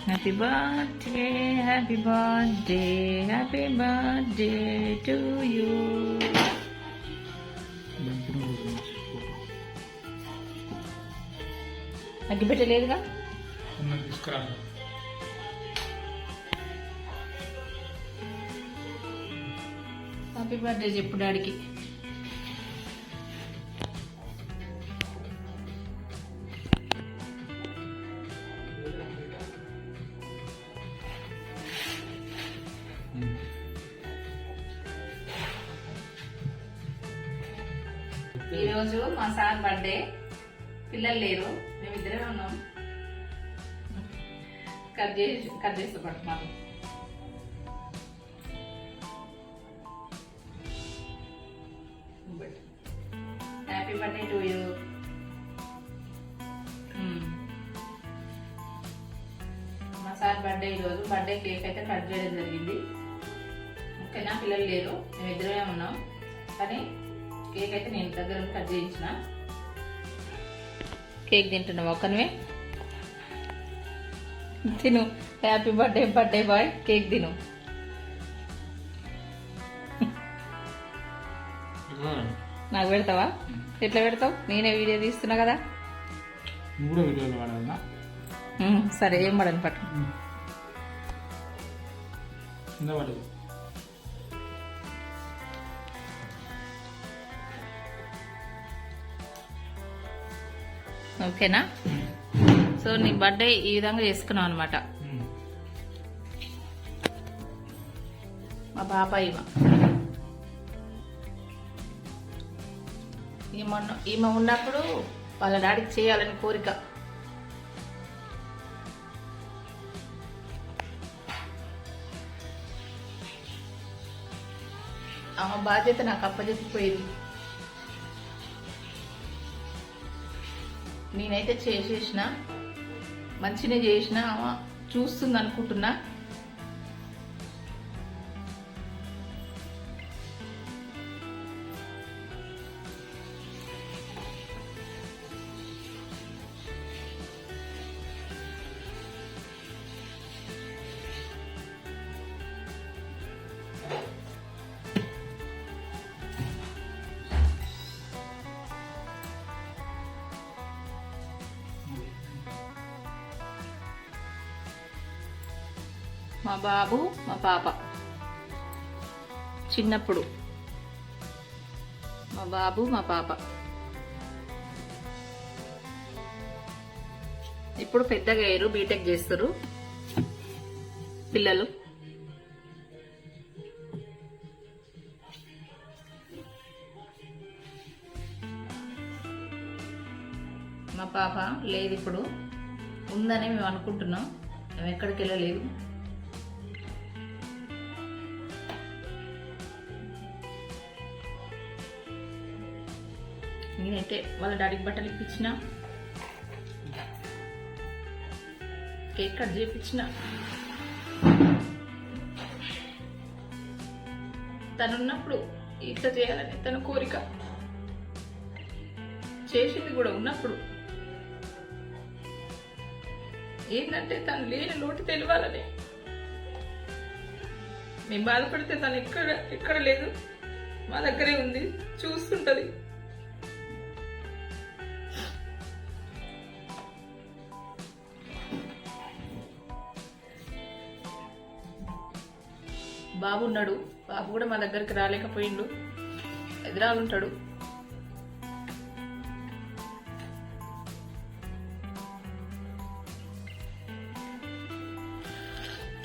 Happy birthday, happy birthday, happy birthday to you. అగ్గి పెట్టలేదుగా తీసుకురా. Happy birthday చెప్పు డాడీకి. ఈరోజు మా సార్ బర్త్డే. పిల్లలు లేరు, మేమిద్దరే ఉన్నాం. కట్ చేస్తూ పట్టుకున్నాను. Happy birthday to you. మా సార్ బర్త్డే ఈరోజు. బర్త్డే కేక్ అయితే కట్ చేయడం జరిగింది. ఓకేనా, పిల్లలు లేరు, మేమిద్దరే ఉన్నాం. కానీ కేక్ అయితే నేను దగ్గర కట్ చేయించిన. కేక్ తింటున్నావు ఒక్కనివే? తిను. Happy birthday birthday boy. Cake తిను. నాకు పెడతావా? ఎట్లా పెడతావు? నేనే వీడియో తీస్తున్నా కదా. సరే, ఏం పడని పట్టు. ఓకేనా? సో నీ బర్త్డే ఈ విధంగా చేసుకున్నావు అనమాట. మా పాప ఈమె ఉన్నప్పుడు వాళ్ళ డాడీకి చేయాలని కోరిక. ఆమె బాధ్యత నాకు అప్పచెప్పిపోయింది. నేనైతే చేసేసిన మంచినే చేసిన. ఆమె చూస్తుంది అనుకుంటున్నా. మా బాబు మా పాప చిన్నప్పుడు. మా బాబు మా పాప ఇప్పుడు పెద్దగా అయ్యారు, బీటెక్ చేస్తారు పిల్లలు. మా పాప లేదు, ఇప్పుడు ఉందని మేము అనుకుంటున్నాం. మేము ఎక్కడికి వెళ్ళలేదు. నేనైతే వాళ్ళ డాడీకి బట్టలు ఇప్పించిన, కేక్ కట్ చేయించిన. తనున్నప్పుడు ఇట్లా చేయాలని తన కోరిక. చేసింది కూడా ఉన్నప్పుడు. ఏంటంటే తను లేని లోటు తెలియాలని. మేము బాధపడితే తను ఎక్కడ లేదు, మా దగ్గరే ఉంది, చూస్తుంటది. బాబు ఉన్నాడు. బాబు కూడా మా దగ్గరికి రాలేకపోయిండు, హైదరాబాద్ ఉంటాడు.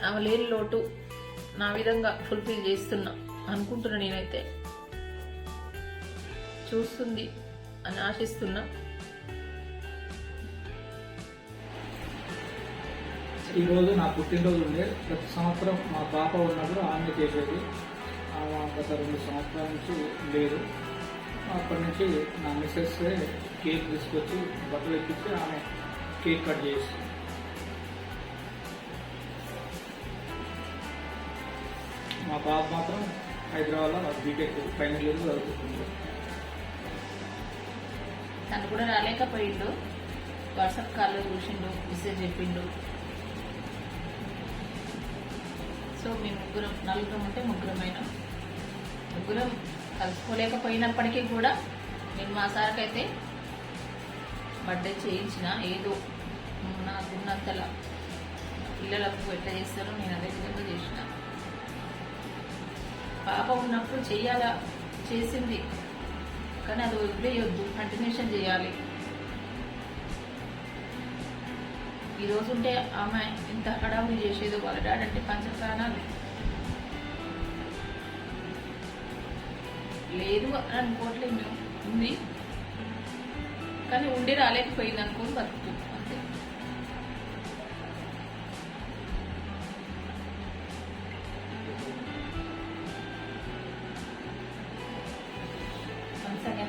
ఆమె లేని లోటు నా విధంగా ఫుల్ఫిల్ చేస్తున్నా అనుకుంటున్నా. నేనైతే చూస్తుంది అని ఆశిస్తున్నా. ఈరోజు నా పుట్టినరోజు ఉండే. ప్రతి సంవత్సరం మా పాప ఉన్నప్పుడు ఆమె చేసేది. ఆమె గత 2 సంవత్సరాల నుంచి లేదు. అప్పటి నుంచి నా మిస్సెస్ కేక్ తీసుకొచ్చి బట్టలు ఎక్కించి ఆమె కేక్ కట్ చేసి. మా పాప మాత్రం హైదరాబాద్లో బీటెక్ ఫైనల్ ఇయర్ చదువుతుంది. తను కూడా రాలేకపోయిండు. వాట్సాప్ కాల్లో చూసిండు, మెసేజ్ చెప్పిండు. సో మేము నలుగురం ఉంటే ముగ్గురమైనా ముగ్గురం కలుసుకోలేకపోయినప్పటికీ కూడా నేను మా సార్కి అయితే బర్త్డే చేయించిన, ఏదో నాకున్నంతలా పిల్లలకు ఎట్లా చేస్తారో నేను అదే విధంగా చేసిన. పాప ఉన్నప్పుడు చెయ్యాలా చేసింది, కానీ అది వదిలేయొద్దు, కంటిన్యూషన్ చేయాలి. ఈరోజు ఉంటే ఆమె ఇంత హడావుడి చేసేదో వాళ్ళ డాడీ అంటే పంచప్రాణాలు. లేదు అని అనుకోవట్లేదు, ఉంది కానీ ఉండి రాలేకపోయింది అనుకోని బతుకు అంతే.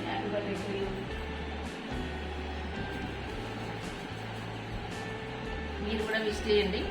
Happy birthday to you. మీరు కూడా విష్ చేయండి.